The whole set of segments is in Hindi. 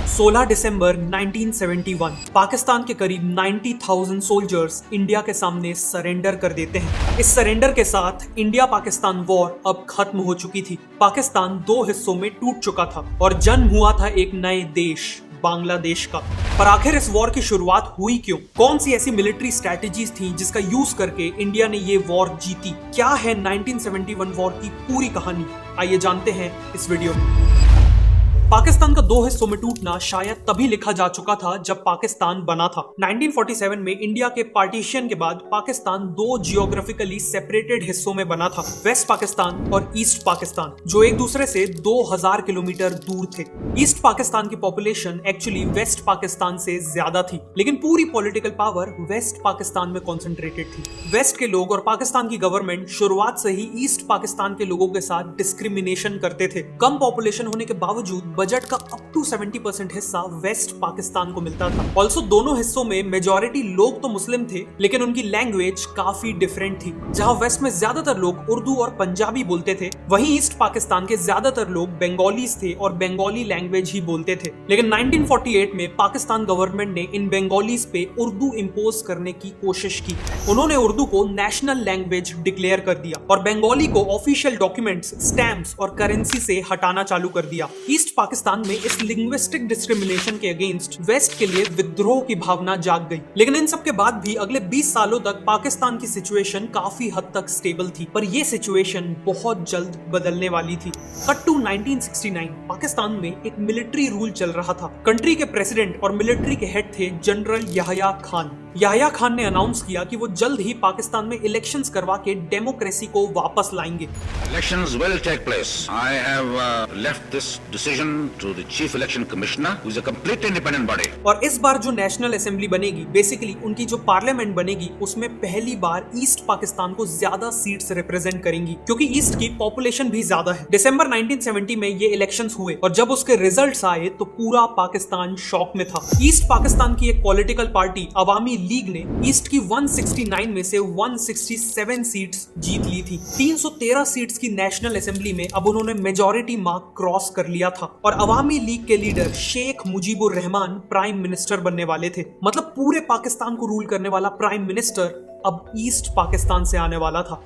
16 दिसंबर 1971 पाकिस्तान के करीब 90,000 सोल्जर्स इंडिया के सामने सरेंडर कर देते हैं। इस सरेंडर के साथ इंडिया पाकिस्तान वॉर अब खत्म हो चुकी थी। पाकिस्तान दो हिस्सों में टूट चुका था और जन्म हुआ था एक नए देश बांग्लादेश का। पर आखिर इस वॉर की शुरुआत हुई क्यों? कौन सी ऐसी मिलिट्री स्ट्रेटजीज थी जिसका यूज करके इंडिया ने ये वॉर जीती? क्या है 1971 वॉर की पूरी कहानी? आइए जानते हैं इस वीडियो में। पाकिस्तान का दो हिस्सों में टूटना शायद तभी लिखा जा चुका था जब पाकिस्तान बना था। 1947 में इंडिया के पार्टीशन के बाद पाकिस्तान दो जियोग्राफिकली सेपरेटेड हिस्सों में बना था, वेस्ट पाकिस्तान और ईस्ट पाकिस्तान, जो एक दूसरे से 2000 किलोमीटर दूर थे। ईस्ट पाकिस्तान की पॉपुलेशन एक्चुअली वेस्ट पाकिस्तान से ज्यादा थी, लेकिन पूरी पॉलिटिकल पावर वेस्ट पाकिस्तान में कॉन्सेंट्रेटेड थी। वेस्ट के लोग और पाकिस्तान की गवर्नमेंट शुरुआत से ही ईस्ट पाकिस्तान के लोगों के साथ डिस्क्रिमिनेशन करते थे। कम पॉपुलेशन होने के बावजूद बजट का अप टू 70% हिस्सा वेस्ट पाकिस्तान को मिलता था। ऑल्सो दोनों हिस्सों में मेजॉरिटी लोग तो मुस्लिम थे, लेकिन उनकी लैंग्वेज काफी डिफरेंट थी। जहां वेस्ट में ज्यादातर लोग उर्दू और पंजाबी बोलते थे, वहीं ईस्ट पाकिस्तान के ज्यादातर लोग बंगालीज थे और बंगाली लैंग्वेज ही बोलते थे। लेकिन 1948 में पाकिस्तान गवर्नमेंट ने इन बंगालीज पे उर्दू इम्पोज करने की कोशिश की। उन्होंने उर्दू को नेशनल लैंग्वेज डिक्लेयर कर दिया और बंगाली को ऑफिशियल डॉक्यूमेंट्स, स्टैम्प्स और करेंसी से हटाना चालू कर दिया। ईस्ट पाकिस्तान में इस लिंग्विस्टिक डिस्क्रिमिनेशन के अगेंस्ट वेस्ट के लिए विद्रोह की भावना जाग गई। लेकिन इन सब के बाद भी अगले 20 सालों तक पाकिस्तान की सिचुएशन काफी हद तक स्टेबल थी, पर यह सिचुएशन बहुत जल्द बदलने वाली थी। कट टू 1969, पाकिस्तान में एक मिलिट्री रूल चल रहा था। कंट्री के प्रेसिडेंट और मिलिट्री के हेड थे जनरल याह्या खान। याह्या खान ने अनाउंस किया कि वो जल्द ही पाकिस्तान में इलेक्शंस करवा के डेमोक्रेसी को वापस लाएंगे। Elections will take place. I have left this decision to the Chief Election Commissioner, who is a completely independent body. और इस बार जो नेशनल असेंबली बनेगी, बेसिकली उनकी जो पार्लियामेंट बनेगी, उसमें पहली बार ईस्ट पाकिस्तान को ज्यादा सीट्स रिप्रेजेंट करेंगी, क्योंकि ईस्ट की पॉपुलेशन भी ज्यादा है। दिसंबर 1970 में ये इलेक्शंस हुए और जब उसके रिजल्ट्स आए तो पूरा पाकिस्तान शॉक में था। ईस्ट पाकिस्तान की एक पॉलिटिकल पार्टी अवामी लीग ने ईस्ट की 169 में से 167 सीट्स जीत ली थी। 313 सीट्स की नेशनल असेंबली में अब उन्होंने मेजॉरिटी मार्क क्रॉस कर लिया था और अवामी लीग के leader Sheikh Mujibur Rahman prime minister बनने वाले थे। मतलब पूरे पाकिस्तान को रूल करने वाला प्राइम मिनिस्टर अब ईस्ट पाकिस्तान से आने वाला था।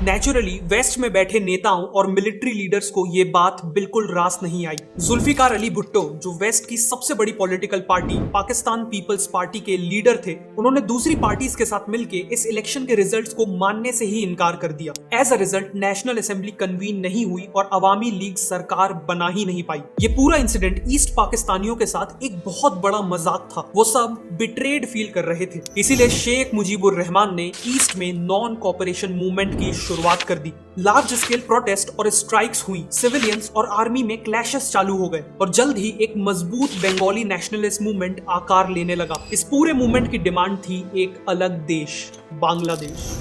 नेचुरली वेस्ट में बैठे नेताओं और मिलिट्री लीडर्स को ये बात बिल्कुल रास नहीं आई। जुल्फिकार अली भुट्टो, जो वेस्ट की सबसे बड़ी पॉलिटिकल पार्टी पाकिस्तान पीपल्स पार्टी के लीडर थे, उन्होंने दूसरी पार्टीज के साथ मिलके इस इलेक्शन के रिजल्ट्स को मानने से ही इनकार कर दिया। As a result national assembly convene नहीं हुई और अवामी लीग सरकार बना ही नहीं पाई। ये पूरा इंसिडेंट ईस्ट पाकिस्तानियों के साथ एक बहुत बड़ा मजाक था। वो सब बिट्रेड फील कर रहे थे। इसीलिए शेख मुजीबुर रहमान ने ईस्ट में नॉन कॉपरेशन मूवमेंट की शुरुआत कर दी। लार्ज स्केल प्रोटेस्ट और स्ट्राइक्स हुई, सिविलियंस और आर्मी में क्लैशेस चालू हो गए और जल्द ही एक मजबूत बंगाली नेशनलिस्ट मूवमेंट आकार लेने लगा। इस पूरे मूवमेंट की डिमांड थी एक अलग देश, बांग्लादेश।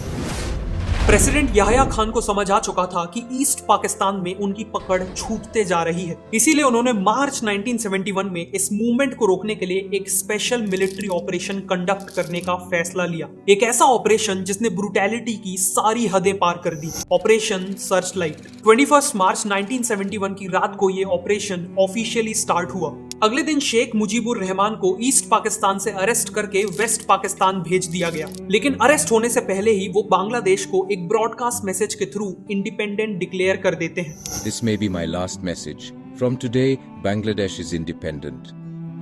प्रेसिडेंट याह्या खान को समझ आ चुका था कि ईस्ट पाकिस्तान में उनकी पकड़ छूटते जा रही है। इसीलिए उन्होंने मार्च 1971 में इस मूवमेंट को रोकने के लिए एक स्पेशल मिलिट्री ऑपरेशन कंडक्ट करने का फैसला लिया। एक ऐसा ऑपरेशन जिसने ब्रूटैलिटी की सारी हदें पार कर दी, ऑपरेशन सर्च लाइट। 21 मार्च 1971 की रात को ये ऑपरेशन ऑफिशियली स्टार्ट हुआ। अगले दिन शेख मुजीबुर रहमान को ईस्ट पाकिस्तान से अरेस्ट करके वेस्ट पाकिस्तान भेज दिया गया, लेकिन अरेस्ट होने से पहले ही वो बांग्लादेश को एक ब्रॉडकास्ट मैसेज के थ्रू इंडिपेंडेंट डिक्लेयर कर देते हैं। This may be my last message. From today, Bangladesh is independent.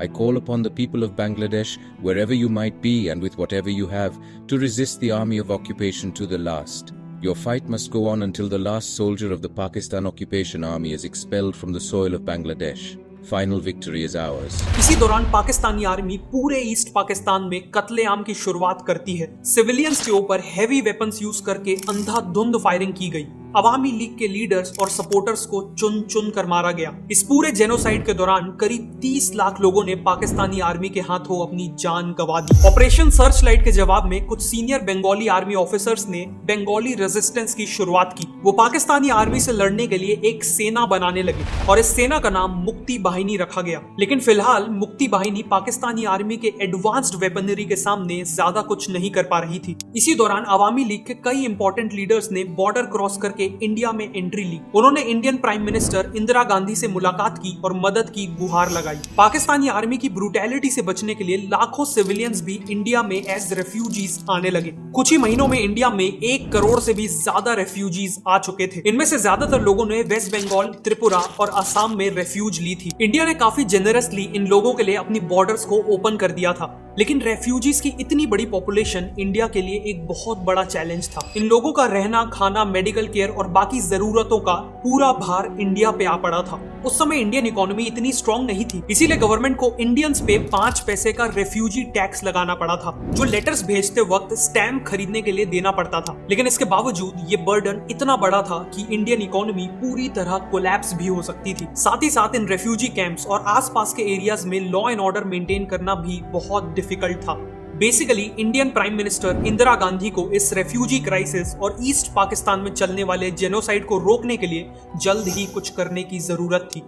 I call upon the people of Bangladesh, wherever you might be and with whatever you have, to resist the army of occupation to the last. Your fight must go on until the last soldier of the Pakistan occupation army is expelled from the soil of Bangladesh. Final victory is ours. इसी दौरान पाकिस्तानी आर्मी पूरे ईस्ट पाकिस्तान में कत्लेआम की शुरुआत करती है। सिविलियंस के ऊपर हैवी वेपन्स यूज करके अंधाधुंध फायरिंग की गई। अवामी लीग के लीडर्स और सपोर्टर्स को चुन चुन कर मारा गया। इस पूरे जेनोसाइड के दौरान करीब 30 लाख लोगों ने पाकिस्तानी आर्मी के हाथों अपनी जान गंवा दी। ऑपरेशन सर्च लाइट के जवाब में कुछ सीनियर बंगाली आर्मी ऑफिसर्स ने बंगाली रेजिस्टेंस की शुरुआत की। वो पाकिस्तानी आर्मी से लड़ने के लिए एक सेना बनाने लगे और इस सेना का नाम मुक्ति बाहिनी रखा गया। लेकिन फिलहाल मुक्ति बाहिनी पाकिस्तानी आर्मी के एडवांस्ड वेपनरी के सामने ज्यादा कुछ नहीं कर पा रही थी। इसी दौरान अवामी लीग के कई इंपॉर्टेंट लीडर्स ने बॉर्डर क्रॉस करके के इंडिया में एंट्री ली। उन्होंने Indian prime minister Indira Gandhi से मुलाकात की और मदद की गुहार लगाई। पाकिस्तानी आर्मी की ब्रूटैलिटी से बचने के लिए लाखों सिविलियंस भी इंडिया में एज रेफ्यूजीज आने लगे। कुछ ही महीनों में इंडिया में 1 करोड़ से भी ज्यादा रेफ्यूजीज आ चुके थे। इनमें से ज्यादातर लोगों ने वेस्ट बंगाल, त्रिपुरा और असम में रेफ्यूज ली थी। इंडिया ने काफी जेनरसली इन लोगों के लिए अपनी बॉर्डर्स को ओपन कर दिया था, लेकिन रेफ्यूजीज की इतनी बड़ी पॉपुलेशन इंडिया के लिए एक बहुत बड़ा चैलेंज था। इन लोगों का रहना, खाना, मेडिकल केयर और बाकी जरूरतों का पूरा भार इंडिया पे आ पड़ा था। उस समय इंडियन इकोनॉमी इतनी स्ट्रांग नहीं थी, इसीलिए गवर्नमेंट को इंडियंस पे 5 पैसे का रेफ्यूजी टैक्स लगाना पड़ा था, जो लेटर्स भेजते वक्त स्टैम्प खरीदने के लिए देना पड़ता था। लेकिन इसके बावजूद ये बर्डन इतना बड़ा था कि इंडियन इकोनॉमी पूरी तरह कोलैप्स भी हो सकती थी। साथ ही साथ इन रेफ्यूजी कैंप्स और आसपास के एरियाज में लॉ एंड ऑर्डर मेंटेन करना भी बहुत डिफिकल्ट था। Basically Indian prime minister Indira Gandhi को इस रेफ्यूजी क्राइसिस और ईस्ट पाकिस्तान में चलने वाले जेनोसाइड को रोकने के लिए जल्द ही कुछ करने की जरूरत थी।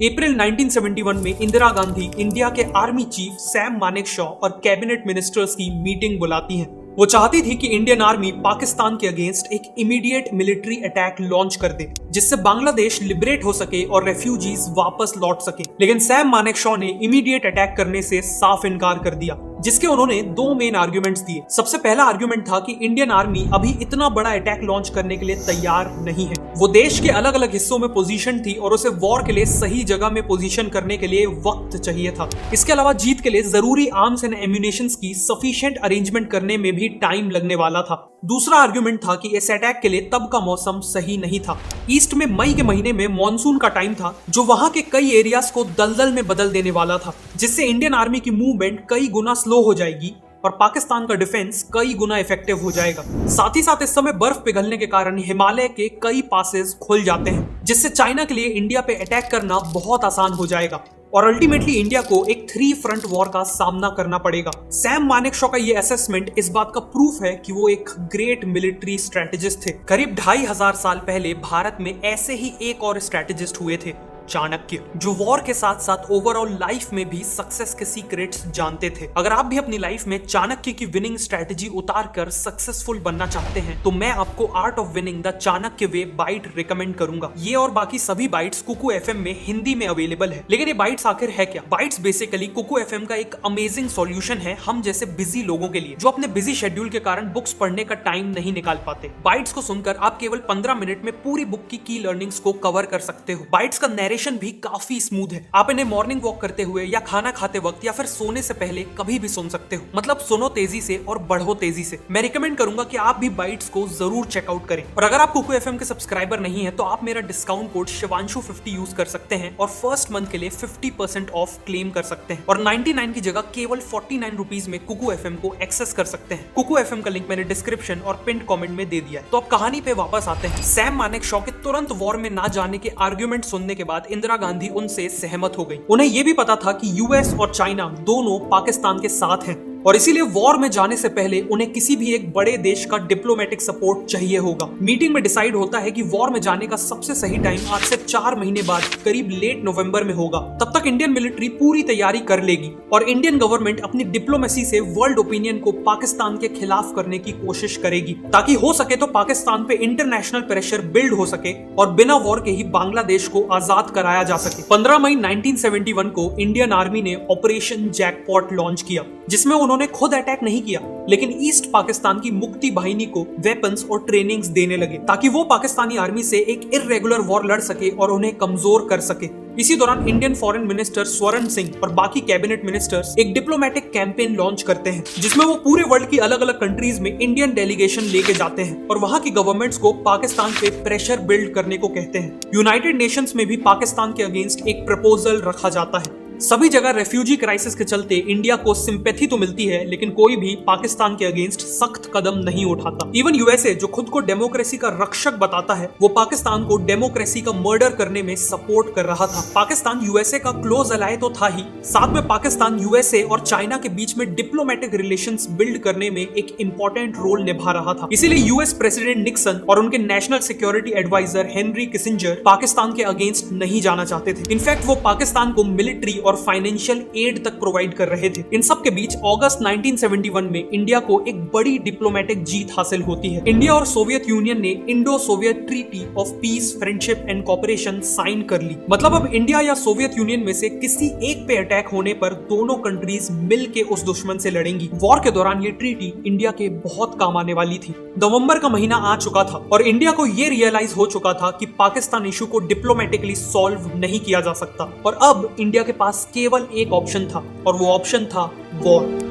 अप्रैल 1971 में इंदिरा गांधी इंडिया के आर्मी चीफ सैम मानेकशॉ और कैबिनेट मिनिस्टर्स की मीटिंग बुलाती हैं। वो चाहती थी कि इंडियन आर्मी पाकिस्तान के अगेंस्ट एक इमीडिएट मिलिट्री अटैक लॉन्च कर दे, जिससे बांग्लादेश लिबरेट हो सके और रेफ्यूजीज वापस लौट सके। लेकिन सैम मानेकशॉ ने इमीडिएट अटैक करने से साफ इनकार कर दिया, जिसके उन्होंने 2 मेन आर्गुमेंट्स दिए। सबसे पहला आर्गुमेंट था कि इंडियन आर्मी अभी इतना बड़ा अटैक लॉन्च करने के लिए तैयार नहीं है। वो देश के अलग अलग हिस्सों में पोजीशन थी और उसे वॉर के लिए सही जगह में पोजीशन करने के लिए वक्त चाहिए था। इसके अलावा जीत के लिए जरूरी आर्म्स एंड एम्यूनेशंस की सफिशिएंट अरेंजमेंट करने में भी टाइम लगने वाला था। दूसरा आर्गुमेंट था कि इस अटैक के लिए तब का मौसम सही नहीं था। ईस्ट में मई के महीने में मॉनसून का टाइम था, जो वहां के कई एरियाज को दलदल में बदल देने वाला था, जिससे इंडियन आर्मी की मूवमेंट कई गुना स्लो हो जाएगी और पाकिस्तान का डिफेंस कई गुना इफेक्टिव हो जाएगा। साथ ही साथ इस समय बर्फ पिघलने के कारण हिमालय के कई पासेस खुल जाते हैं, जिससे चाइना के लिए इंडिया पे अटैक करना बहुत आसान हो जाएगा और अल्टीमेटली इंडिया को एक 3 फ्रंट वॉर का सामना करना पड़ेगा। सैम मानेकशॉ का ये असेसमेंट इस बात का प्रूफ है कि वो एक ग्रेट मिलिट्री स्ट्रेटेजिस्ट थे। करीब 2500 साल पहले भारत में ऐसे ही एक और स्ट्रेटेजिस्ट हुए थे, चाणक्य, जो वॉर के साथ साथ ओवरऑल लाइफ में भी सक्सेस के सीक्रेट्स जानते थे। अगर आप भी अपनी लाइफ में चाणक्य की विनिंग स्ट्रेटेजी उतार कर सक्सेसफुल बनना चाहते हैं, तो मैं आपको art of winning the Chanakya way बाइट रिकमेंड करूंगा। ये और बाकी सभी बाइट्स कुकू एफएम में हिंदी में अवेलेबल है। लेकिन ये बाइट्स आखिर है क्या? बाइट्स बेसिकली कुकू एफएम का एक अमेजिंग सॉल्यूशन है हम जैसे बिजी लोगों के लिए, जो अपने बिजी शेड्यूल के कारण बुक्स पढ़ने का टाइम नहीं निकाल पाते। बाइट्स को सुनकर आप केवल 15 मिनट में पूरी बुक की की लर्निंग्स को कवर कर सकते हो। बाइट्स का भी काफी स्मूथ है। आप इन्हें मॉर्निंग वॉक करते हुए या खाना खाते वक्त या फिर सोने से पहले कभी भी सुन सकते हो। मतलब सुनो तेजी से और बढ़ो तेजी से। मैं रिकमेंड करूंगा कि आप भी बाइट्स को जरूर चेकआउट करें। और अगर आप कुकू एफएम के सब्सक्राइबर नहीं है तो आप मेरा डिस्काउंट कोड शिवांशु50 यूज कर सकते हैं और फर्स्ट मंथ के लिए 50% ऑफ क्लेम कर सकते हैं और 99 की जगह केवल 49 रुपीज में कुकू एफएम को एक्सेस कर सकते हैं। कुकू एफएम का लिंक मैंने डिस्क्रिप्शन और पिन कमेंट में दे दिया है। तो अब कहानी पे वापस आते हैं। सैम मानेकशॉ के तुरंत वॉर में ना जाने के आर्गुमेंट सुनने के बाद इंदिरा गांधी उनसे सहमत हो गई। उन्हें यह भी पता था कि यूएस और चाइना दोनों पाकिस्तान के साथ हैं और इसीलिए वॉर में जाने से पहले उन्हें किसी भी एक बड़े देश का डिप्लोमेटिक सपोर्ट चाहिए होगा। मीटिंग में डिसाइड होता है कि वॉर में जाने का सबसे सही टाइम आज से 4 महीने बाद करीब लेट नवंबर में होगा। तब तक इंडियन मिलिट्री पूरी तैयारी कर लेगी और इंडियन गवर्नमेंट अपनी डिप्लोमेसी से वर्ल्ड ओपिनियन को पाकिस्तान के खिलाफ करने की कोशिश करेगी, ताकि हो सके तो पाकिस्तान पे इंटरनेशनल प्रेशर बिल्ड हो सके और बिना वॉर के ही बांग्लादेश को आजाद कराया जा सके। 15 मई 1971 को इंडियन आर्मी ने ऑपरेशन जैकपॉट लॉन्च किया, जिसमें उन्होंने खुद अटैक नहीं किया, लेकिन ईस्ट पाकिस्तान की मुक्ति बाहिनी को वेपन्स और ट्रेनिंग्स देने लगे, ताकि वो पाकिस्तानी आर्मी से एक इर्रेगुलर वॉर लड़ सके और उन्हें कमजोर कर सके। इसी दौरान इंडियन फॉरेन मिनिस्टर स्वर्ण सिंह और बाकी कैबिनेट मिनिस्टर्स एक डिप्लोमेटिक कैंपेन लॉन्च करते हैं, जिसमें वो पूरे वर्ल्ड की अलग अलग कंट्रीज में इंडियन डेलीगेशन लेके जाते हैं और वहां की गवर्नमेंट्स को पाकिस्तान पे प्रेशर बिल्ड करने को कहते हैं। यूनाइटेड नेशंस में भी पाकिस्तान के अगेंस्ट एक प्रपोजल रखा जाता है। सभी जगह रेफ्यूजी क्राइसिस के चलते इंडिया को सिंपैथी तो मिलती है, लेकिन कोई भी पाकिस्तान के अगेंस्ट सख्त कदम नहीं उठाता। इवन यूएसए, जो खुद को डेमोक्रेसी का रक्षक बताता है, वो पाकिस्तान को डेमोक्रेसी का मर्डर करने में सपोर्ट कर रहा था। पाकिस्तान यूएसए का क्लोज अलाय तो था ही, साथ में पाकिस्तान यूएसए और चाइना के बीच में डिप्लोमेटिक रिलेशंस बिल्ड करने में एक इंपॉर्टेंट रोल निभा रहा था। इसीलिए यूएस प्रेसिडेंट निक्सन और उनके national security adviser Henry Kissinger Pakistan के अगेंस्ट नहीं जाना चाहते थे। इनफैक्ट वो पाकिस्तान को मिलिट्री और फाइनेंशियल एड तक प्रोवाइड कर रहे थे। इन सब के बीच अगस्त 1971 में इंडिया को एक बड़ी डिप्लोमेटिक जीत हासिल होती है। इंडिया और सोवियत यूनियन ने Indo Soviet treaty of peace, friendship and cooperation sign कर ली। मतलब अब इंडिया या सोवियत यूनियन में से किसी एक पे अटैक होने पर दोनों कंट्रीज मिल के उस दुश्मन से लड़ेंगी। वॉर के दौरान ये ट्रीटी इंडिया के बहुत काम आने वाली थी। नवंबर का महीना आ चुका था और इंडिया को ये रियलाइज हो चुका था कि पाकिस्तान इशू को डिप्लोमेटिकली सॉल्व नहीं किया जा सकता और अब इंडिया के पास केवल एक ऑप्शन था और वो ऑप्शन था वॉर।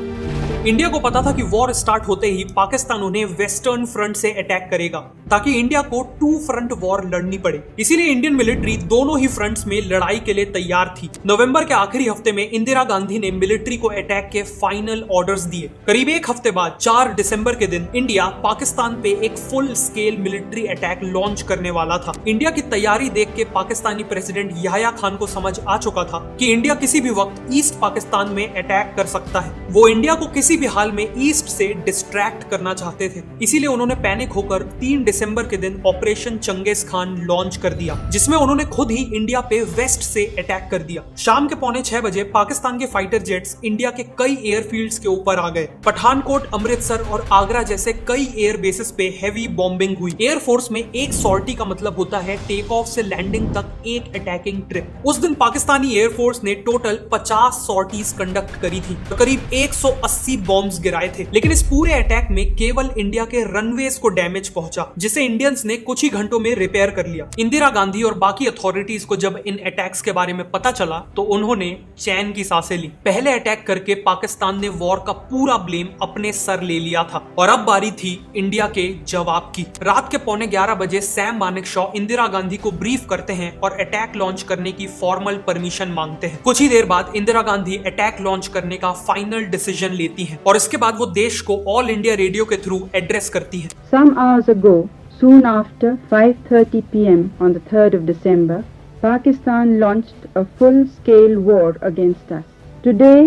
इंडिया को पता था कि वॉर स्टार्ट होते ही पाकिस्तान उन्हें वेस्टर्न फ्रंट से अटैक करेगा ताकि इंडिया को 2 फ्रंट वॉर लड़नी पड़े। इसीलिए इंडियन मिलिट्री दोनों ही फ्रंट्स में लड़ाई के लिए तैयार थी। नवंबर के आखिरी हफ्ते में इंदिरा गांधी ने मिलिट्री को अटैक के फाइनल ऑर्डर्स दिए। करीब एक हफ्ते बाद 4 दिसंबर के दिन इंडिया पाकिस्तान पे एक full scale military attack launch करने वाला था। इंडिया की तैयारी देख के पाकिस्तानी प्रेसिडेंट याह्या खान को समझ आ चुका था कि इंडिया किसी भी वक्त ईस्ट पाकिस्तान में अटैक कर सकता है। वो इंडिया को किसी भी हाल में ईस्ट से डिस्ट्रैक्ट करना चाहते थे। इसीलिए उन्होंने पैनिक होकर 3 दिसंबर के दिन ऑपरेशन चंगेज खान लॉन्च कर दिया, जिसमें उन्होंने खुद ही इंडिया पे वेस्ट से अटैक कर दिया। शाम के 5:45 बजे पाकिस्तान के फाइटर जेट्स इंडिया के कई एयरफील्ड्स के ऊपर आ गए। पठानकोट, अमृतसर और आगरा जैसे कई एयर बेसिस पे हैवी बॉम्बिंग हुई। एयरफोर्स में एक सॉर्टी का मतलब होता है टेक ऑफ से लैंडिंग तक एक अटैकिंग ट्रिप। उस दिन पाकिस्तानी एयरफोर्स ने टोटल 50 सॉर्टीज कंडक्ट करी थी, तो करीब 180 बॉम्ब्स गिराए थे। लेकिन इस पूरे अटैक में केवल इंडिया के रनवेज को डैमेज पहुंचा, जिसे इंडियंस ने कुछ ही घंटों में रिपेयर कर लिया। इंदिरा गांधी और बाकी अथॉरिटीज को जब इन अटैक्स के बारे में पता चला तो उन्होंने चैन की सांसें ली। पहले अटैक करके पाकिस्तान ने वॉर का पूरा ब्लेम अपने सर ले लिया था और अब बारी थी इंडिया के जवाब की। रात के 11:15 बजे सैम मानेकशॉ इंदिरा गांधी को ब्रीफ करते हैं और अटैक लॉन्च करने की फॉर्मल परमिशन मांगते हैं। कुछ ही देर बाद इंदिरा गांधी अटैक लॉन्च करने का फाइनल डिसीजन लेती हैं और इसके बाद वो देश को ऑल इंडिया रेडियो के थ्रू एड्रेस करती है। Some hours ago, soon after 5:30 p.m. on the 3rd of December, Pakistan launched a full-scale war against us. Today,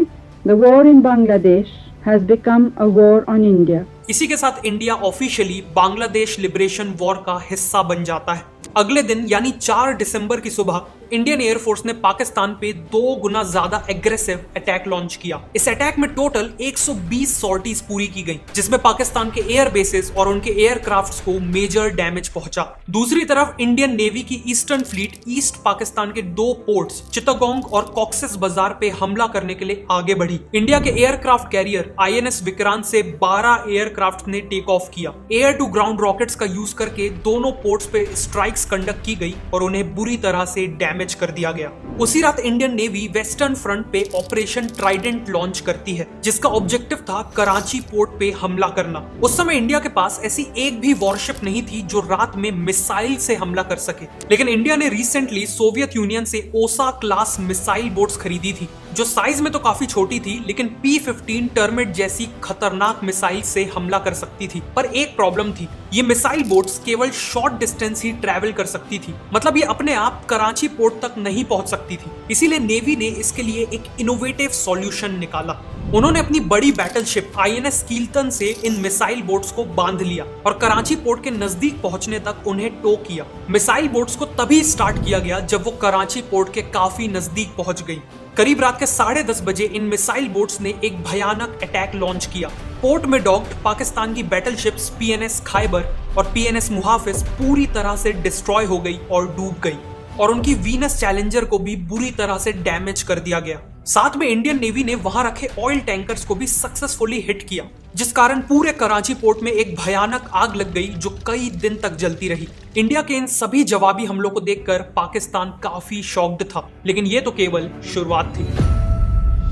the war in Bangladesh has become a war on India. इसी के साथ India officially Bangladesh liberation war का हिस्सा बन जाता है। अगले दिन यानी 4 दिसंबर की सुबह इंडियन एयरफोर्स ने पाकिस्तान पे 2 गुना ज्यादा एग्रेसिव अटैक लॉन्च किया। इस अटैक में टोटल 120 सॉर्टीज पूरी की गई, जिसमें पाकिस्तान के एयर बेसेस और उनके एयरक्राफ्ट्स को मेजर डैमेज पहुंचा। दूसरी तरफ इंडियन नेवी की ईस्टर्न फ्लीट ईस्ट पाकिस्तान के 2 पोर्ट्स चित्तगोंग और कॉक्सेस बाजार पे हमला करने के लिए आगे बढ़ी। इंडिया के एयरक्राफ्ट कैरियर INS विक्रांत से 12 एयरक्राफ्ट ने टेक ऑफ किया। एयर टू ग्राउंड रॉकेट्स का यूज करके दोनों पोर्ट्स पे स्ट्राइक्स कंडक्ट की गई और उन्हें बुरी तरह से डैमेज कर दिया गया। उसी रात इंडियन नेवी वेस्टर्न फ्रंट पे ऑपरेशन ट्राइडेंट लॉन्च करती है, जिसका ऑब्जेक्टिव था कराची पोर्ट पे हमला करना। उस समय इंडिया के पास ऐसी एक भी वॉरशिप नहीं थी जो रात में मिसाइल से हमला कर सके, लेकिन इंडिया ने रिसेंटली सोवियत यूनियन से ओसा क्लास मिसाइल बोट्स खरीदी थी, जो साइज में तो काफी छोटी थी लेकिन P-15 टर्मिट जैसी खतरनाक मिसाइल से हमला कर सकती थी। पर एक प्रॉब्लम थी, ये मिसाइल बोट्स केवल शॉर्ट डिस्टेंस ही ट्रैवल कर सकती थी, मतलब ये अपने आप कराची पोर्ट तक नहीं पहुंच सकती थी। इसीलिए नेवी ने इसके लिए एक इनोवेटिव सॉल्यूशन निकाला। उन्होंने अपनी बड़ी बैटलशिप INS कील्टन से इन मिसाइल बोट्स को बांध लिया और कराची पोर्ट के नजदीक पहुंचने तक उन्हें टो किया। मिसाइल बोट्स को तभी स्टार्ट किया गया जब वो कराची पोर्ट के काफी नजदीक पहुंच गई। करीब रात के 10:30 बजे इन मिसाइल बोट्स ने एक भयानक अटैक लॉन्च किया। पोर्ट में डॉक्ड पाकिस्तान की बैटलशिप्स PNS खैबर और PNS मुहाफिज पूरी तरह से डिस्ट्रॉय हो गई और डूब गई और उनकी वीनस चैलेंजर को भी बुरी तरह से डैमेज कर दिया गया। साथ में इंडियन नेवी ने वहां रखे ऑयल टैंकर्स को भी सक्सेसफुली हिट किया, जिस कारण पूरे कराची पोर्ट में एक भयानक आग लग गई जो कई दिन तक जलती रही। इंडिया के इन सभी जवाबी हमलों को देखकर पाकिस्तान काफी शॉक्ड था, लेकिन ये तो केवल शुरुआत थी।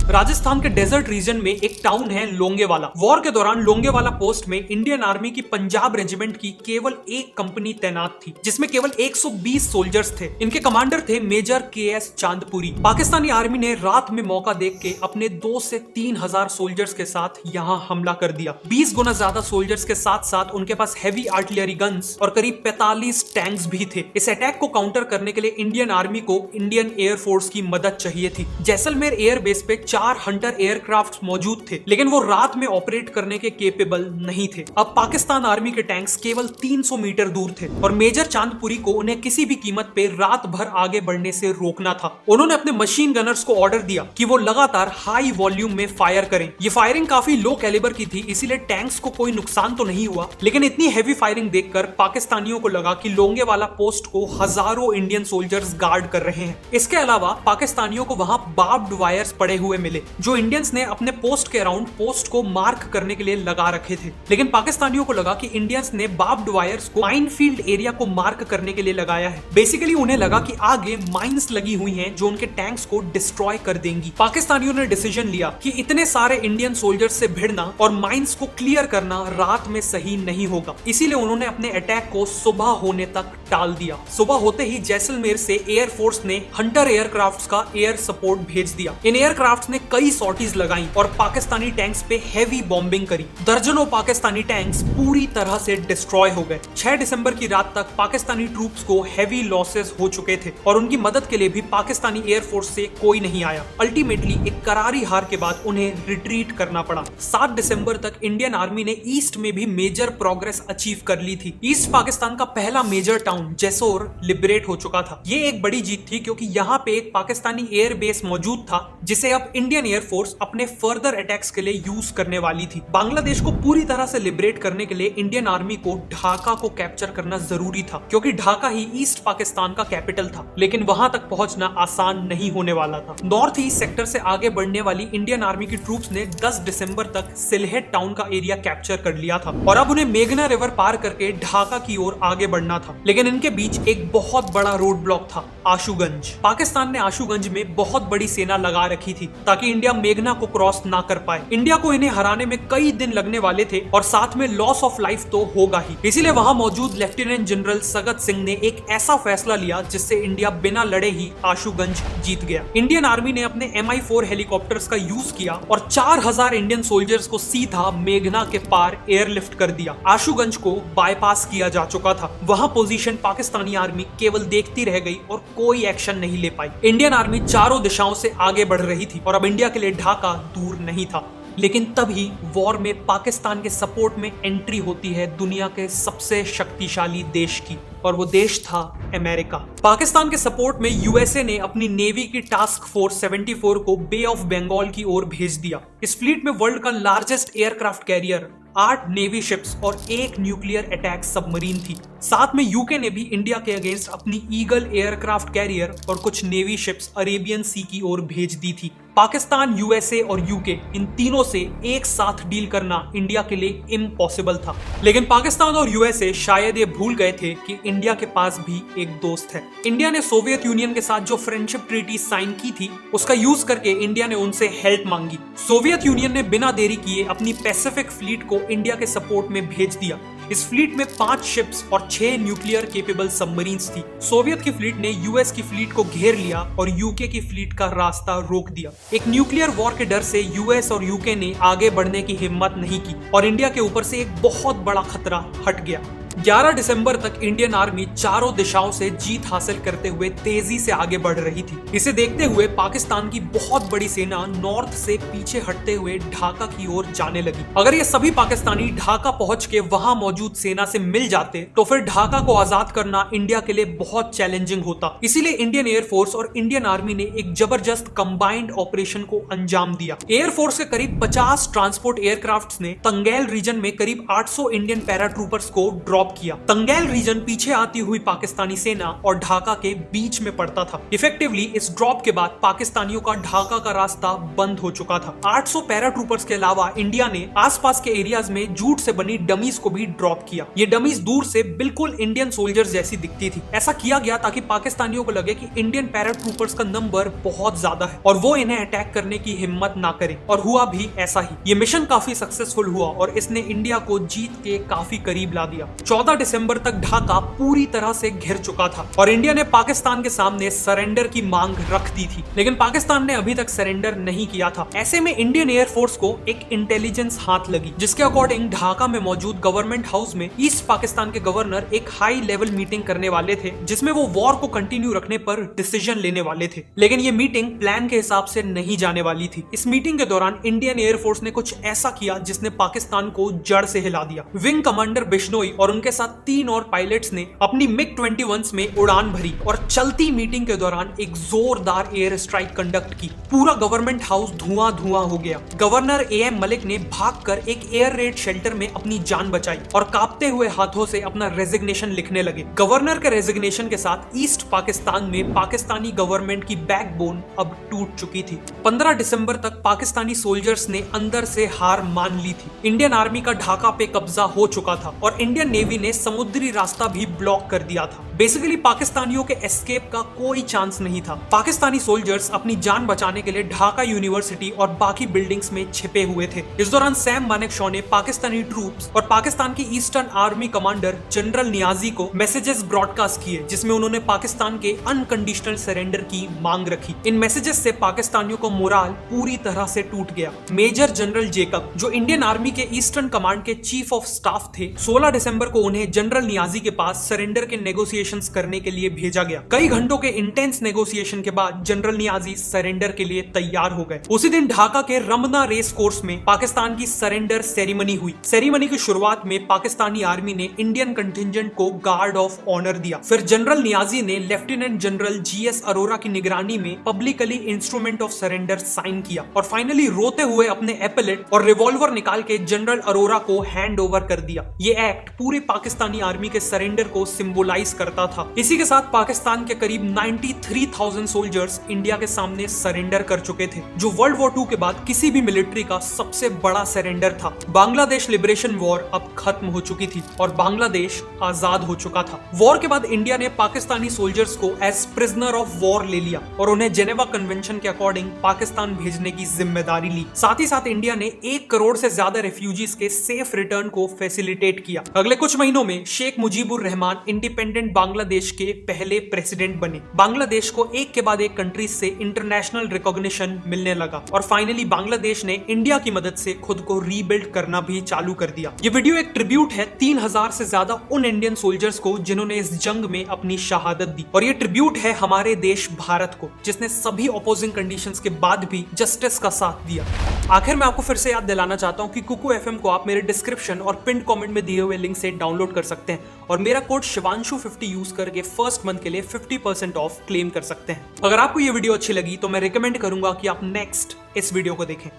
राजस्थान के डेजर्ट रीजन में एक टाउन है लोंगेवाला। वॉर के दौरान लोंगेवाला पोस्ट में इंडियन आर्मी की पंजाब रेजिमेंट की केवल एक कंपनी तैनात थी, जिसमें केवल 120 सोल्जर्स थे। इनके कमांडर थे major KS Chandpuri. Pakistani army ने रात में मौका देख के अपने 2 से 3 हजार सोल्जर्स के साथ यहाँ हमला कर दिया। 20 गुना ज्यादा सोल्जर्स के साथ साथ उनके पास हैवी आर्टिलरी गन्स और करीब 45 टैंक्स भी थे। इस अटैक को काउंटर करने के लिए इंडियन आर्मी को इंडियन एयरफोर्स की मदद चाहिए थी। जैसलमेर एयरबेस पे 4 हंटर एयरक्राफ्ट मौजूद थे, लेकिन वो रात में ऑपरेट करने के केपेबल नहीं थे। अब पाकिस्तान आर्मी के टैंक्स केवल 300 मीटर दूर थे और मेजर चांदपुरी को उन्हें किसी भी कीमत पे रात भर आगे बढ़ने से रोकना था। उन्होंने अपने मशीन गनर्स को ऑर्डर दिया कि वो लगातार हाई वॉल्यूम में फायर करें। ये फायरिंग काफी लो कैलिबर की थी, इसीलिए टैंक्स को कोई नुकसान तो नहीं हुआ, लेकिन इतनी हैवी फायरिंग देखकर पाकिस्तानियों को लगा कि लोंगेवाला पोस्ट को हजारों इंडियन सोल्जर्स गार्ड कर रहे हैं। इसके अलावा पाकिस्तानियों को वहां बार्ब्ड वायर्स पड़े हुए मिले, जो इंडियंस ने अपने पोस्ट के अराउंड पोस्ट को मार्क करने के लिए लगा रखे थे। लेकिन पाकिस्तानियों को लगा कि इंडियंस ने बार्ब्ड वायर्स को माइनफील्ड एरिया को मार्क करने के लिए लगाया है। बेसिकली उन्हें लगा कि आगे माइंस लगी हुई हैं जो उनके टैंक्स को डिस्ट्रॉय कर देंगी। पाकिस्तानियों ने डिसीजन लिया कि इतने सारे इंडियन सोल्जर्स से भिड़ना और माइंस को क्लियर करना रात में सही नहीं होगा, इसीलिए उन्होंने अपने अटैक को सुबह होने तक टाल दिया। सुबह होते ही जैसलमेर से एयरफोर्स ने हंटर एयरक्राफ्ट्स का एयर सपोर्ट भेज दिया। इन एयरक्राफ्ट्स ने कई सॉर्टीज लगाई और पाकिस्तानी टैंक्स पे हैवी बॉम्बिंग करी। दर्जनों पाकिस्तानी टैंक्स पूरी तरह से डिस्ट्रॉय हो गए। 6 दिसंबर की रात तक पाकिस्तानी ट्रूप्स को हैवी लॉसेस हो चुके थे और उनकी मदद के लिए भी पाकिस्तानी एयरफोर्स से कोई नहीं आया। अल्टीमेटली एक करारी हार के बाद उन्हें रिट्रीट करना पड़ा। 7 दिसंबर तक इंडियन आर्मी ने ईस्ट में भी मेजर प्रोग्रेस अचीव कर ली थी। ईस्ट पाकिस्तान का पहला मेजर टाउन जैसोर लिबरेट हो चुका था। ये एक बड़ी जीत थी क्योंकि यहाँ पे एक पाकिस्तानी एयर बेस मौजूद था जिसे अब इंडियन एयरफोर्स अपने फर्दर अटैक्स के लिए यूज करने वाली थी। बांग्लादेश को पूरी तरह से लिबरेट करने के लिए इंडियन आर्मी को ढाका को कैप्चर करना जरूरी था, क्योंकि ढाका ही ईस्ट पाकिस्तान का कैपिटल था। लेकिन वहां तक पहुंचना आसान नहीं होने वाला था। नॉर्थ ईस्ट सेक्टर से आगे बढ़ने वाली इंडियन आर्मी की ट्रूप्स ने 10 दिसंबर तक सिलहेट टाउन का एरिया कैप्चर कर लिया था और अब उन्हें मेघना रिवर पार करके ढाका की ओर आगे बढ़ना था। लेकिन इनके बीच एक बहुत बड़ा रोड ब्लॉक था, आशुगंज। पाकिस्तान ने आशुगंज में बहुत बड़ी सेना लगा रखी थी ताकि इंडिया मेघना को क्रॉस ना कर पाए। इंडिया को इन्हें हराने में कई दिन लगने वाले थे और साथ में लॉस ऑफ लाइफ तो होगा ही। इसीलिए वहां मौजूद लेफ्टिनेंट जनरल सगत सिंह ने एक ऐसा फैसला लिया जिससे इंडिया बिना लड़े ही आशुगंज जीत गया। इंडियन आर्मी ने अपने MI4 हेलीकॉप्टर्स का यूज किया और 4000 इंडियन सोल्जर्स को सीधा मेघना के पार एयरलिफ्ट कर दिया। आशुगंज को बाईपास किया जा चुका था। वहां पोजीशन पाकिस्तानी आर्मी केवल देखती रह गई और कोई एक्शन नहीं ले पाई। इंडियन आर्मी चारों दिशाओं से आगे बढ़ रही थी और अब इंडिया के लिए ढाका दूर नहीं था। लेकिन तभी वॉर में पाकिस्तान के सपोर्ट में एंट्री होती है दुनिया के सबसे शक्तिशाली देश की, और वो देश था अमेरिका। पाकिस्तान के सपोर्ट में यूएसए ने अपनी नेवी की टास्क फोर्स 74 को बे ऑफ बंगाल की ओर भेज दिया। इस फ्लीट में वर्ल्ड का largest aircraft carrier, 8 navy ships और 1 न्यूक्लियर अटैक सबमरीन थी। साथ में यूके ने भी इंडिया के अगेंस्ट अपनी ईगल एयरक्राफ्ट कैरियर और कुछ नेवी शिप्स अरेबियन सी की ओर भेज दी थी। पाकिस्तान, यूएसए और यूके, इन तीनों से एक साथ डील करना इंडिया के लिए इम्पॉसिबल था। लेकिन पाकिस्तान और यूएसए शायद ये भूल गए थे कि इंडिया के पास भी एक दोस्त है। इंडिया ने सोवियत यूनियन के साथ जो फ्रेंडशिप ट्रीटी साइन की थी, उसका यूज करके इंडिया ने उनसे हेल्प मांगी। सोवियत यूनियन ने बिना देरी किए अपनी पैसिफिक फ्लीट को इंडिया के सपोर्ट में भेज दिया। इस फ्लीट में 5 शिप्स और 6 न्यूक्लियर केपेबल सबमरीन्स थी। सोवियत की फ्लीट ने यूएस की फ्लीट को घेर लिया और यूके की फ्लीट का रास्ता रोक दिया। एक न्यूक्लियर वॉर के डर से यूएस और यूके ने आगे बढ़ने की हिम्मत नहीं की और इंडिया के ऊपर से एक बहुत बड़ा खतरा हट गया। 11 दिसंबर तक इंडियन आर्मी चारों दिशाओं से जीत हासिल करते हुए तेजी से आगे बढ़ रही थी। इसे देखते हुए पाकिस्तान की बहुत बड़ी सेना नॉर्थ से पीछे हटते हुए ढाका की ओर जाने लगी। अगर ये सभी पाकिस्तानी ढाका पहुंच के वहां मौजूद सेना से मिल जाते तो फिर ढाका को आजाद करना इंडिया के लिए बहुत चैलेंजिंग होता। इसीलिए इंडियन एयरफोर्स और इंडियन आर्मी ने एक जबरदस्त कंबाइंड ऑपरेशन को अंजाम दिया। एयरफोर्स के करीब 50 ट्रांसपोर्ट एयरक्राफ्ट ने तंगैल रीजन में करीब 800 इंडियन पैराट्रूपर्स को ड्रॉप किया। तंगैल रीजन पीछे आती हुई पाकिस्तानी सेना और ढाका के बीच में पड़ता था। इफेक्टिवली इस ड्रॉप के बाद पाकिस्तानियों का ढाका का रास्ता बंद हो चुका था। 800 पैराट्रूपर्स के अलावा इंडिया ने आसपास के एरियाज में जूट से बनी डमीज को भी ड्रॉप किया। ये डमीज दूर से बिल्कुल इंडियन सोल्जर्स जैसी दिखती थी। ऐसा किया गया ताकि पाकिस्तानियों को लगे कि इंडियन पैराट्रूपर्स का नंबर बहुत ज्यादा है और वो इन्हें अटैक करने की हिम्मत ना करे, और हुआ भी ऐसा ही। ये मिशन काफी सक्सेसफुल हुआ और इसने इंडिया को जीत के काफी करीब ला दिया। 14 दिसंबर तक ढाका पूरी तरह से घिर चुका था और इंडिया ने पाकिस्तान के सामने सरेंडर की मांग रख दी थी, लेकिन पाकिस्तान ने अभी तक सरेंडर नहीं किया था। ऐसे में इंडियन एयरफोर्स को एक इंटेलिजेंस हाथ लगी, जिसके अकॉर्डिंग ढाका में मौजूद गवर्नमेंट हाउस में ईस्ट पाकिस्तान के गवर्नर एक हाई लेवल मीटिंग करने वाले थे, जिसमें वो वॉर को कंटिन्यू रखने पर डिसीजन लेने वाले थे। लेकिन ये मीटिंग प्लान के हिसाब से नहीं जाने वाली थी। इस मीटिंग के दौरान इंडियन एयरफोर्स ने कुछ ऐसा किया जिसने पाकिस्तान को जड़ से हिला दिया। विंग कमांडर बिश्नोई और उनके साथ 3 और पायलट्स ने अपनी MiG-21 में उड़ान भरी और चलती मीटिंग के दौरान एक जोरदार एयर स्ट्राइक कंडक्ट की। पूरा गवर्नमेंट हाउस धुआं धुआं हो गया। गवर्नर AM मलिक ने भागकर एक एयर रेड शेल्टर में अपनी जान बचाई और कांपते हुए हाथों से अपना रेजिग्नेशन लिखने लगे। गवर्नर के रेजिग्नेशन के साथ ईस्ट पाकिस्तान में पाकिस्तानी गवर्नमेंट की बैकबोन अब टूट चुकी थी। 15 दिसंबर तक पाकिस्तानी सोल्जर्स ने अंदर से हार मान ली थी। इंडियन आर्मी का ढाका पे कब्जा हो चुका था और इंडियन नेवी ने समुद्री रास्ता भी ब्लॉक कर दिया था। बेसिकली पाकिस्तानियों के एस्केप का कोई चांस नहीं था। पाकिस्तानी सोल्जर्स अपनी जान बचाने के लिए ढाका यूनिवर्सिटी और बाकी बिल्डिंग्स में छिपे हुए थे। इस दौरान सैम मानेकशॉ ने पाकिस्तानी ट्रूप्स और पाकिस्तान की eastern army commander general Niazi को मैसेजेस ब्रॉडकास्ट किए, जिसमें उन्होंने पाकिस्तान के अनकंडीशनल सरेंडर की मांग रखी। इन मैसेजेस से पाकिस्तानियों को मोराल पूरी तरह से टूट गया। मेजर जनरल जेकब, जो इंडियन आर्मी के ईस्टर्न कमांड के चीफ ऑफ स्टाफ थे, 16 दिसंबर को उन्हें जनरल नियाजी के पास सरेंडर के नेगोशिएशंस करने के लिए भेजा गया। कई घंटों के इंटेंस नेगोशिएशन के बाद जनरल नियाजी सरेंडर के लिए तैयार हो गए। उसी दिन ढाका के रमना रेस कोर्स में पाकिस्तान की सरेंडर सेरेमनी हुई। सेरेमनी की शुरुआत में पाकिस्तानी आर्मी ने इंडियन कंटिंजेंट को गार्ड ऑफ ऑनर दिया। फिर जनरल नियाजी ने लेफ्टिनेंट जनरल GS अरोरा की निगरानी में publicly instrument of surrender sign किया और फाइनली रोते हुए अपने एपेलेट और रिवॉल्वर निकाल के जनरल अरोरा को हैंड ओवर कर दिया। ये एक्ट पूरी पाकिस्तानी आर्मी के सरेंडर को सिंबलाइज करता था। इसी के साथ पाकिस्तान के करीब 93,000 सोल्जर्स इंडिया के सामने सरेंडर कर चुके थे, जो वर्ल्ड वॉर 2 के बाद किसी भी मिलिट्री का सबसे बड़ा सरेंडर था। बांग्लादेश लिबरेशन वॉर अब खत्म हो चुकी थी और बांग्लादेश आजाद हो चुका था। वॉर के बाद इंडिया ने पाकिस्तानी सोल्जर्स को एज प्रिजनर ऑफ वॉर ले लिया और उन्हें जेनेवा कन्वेंशन के अकॉर्डिंग पाकिस्तान भेजने की जिम्मेदारी ली। साथ ही साथ इंडिया ने 1 करोड़ से ज्यादा रेफ्यूजीज के सेफ रिटर्न को फैसिलिटेट किया। अगले कुछ महीनों में शेख मुजीबुर रहमान इंडिपेंडेंट बांग्लादेश के पहले प्रेसिडेंट बने। बांग्लादेश को एक के बाद एक कंट्रीज से इंटरनेशनल रिकॉग्निशन मिलने लगा और फाइनली बांग्लादेश ने इंडिया की मदद से खुद को रीबिल्ड करना भी चालू कर दिया। ये वीडियो एक ट्रिब्यूट है 3000 से ज्यादा उन इंडियन सोल्जर्स को जिन्होंने इस जंग में अपनी शहादत दी, और ये ट्रिब्यूट है हमारे देश भारत को, जिसने सभी अपोजिंग कंडीशंस के बाद भी जस्टिस का साथ दिया। आखिर मैं आपको फिर से याद दिलाना चाहता हूं कि कुकू FM को आप मेरे डिस्क्रिप्शन और पिन कमेंट में दिए हुए लिंक से डाउनलोड कर सकते हैं और मेरा कोड शिवांशु50 यूज करके फर्स्ट मंथ के लिए 50% ऑफ क्लेम कर सकते हैं। अगर आपको ये वीडियो अच्छी लगी तो मैं रिकमेंड करूंगा कि आप नेक्स्ट इस वीडियो को देखें।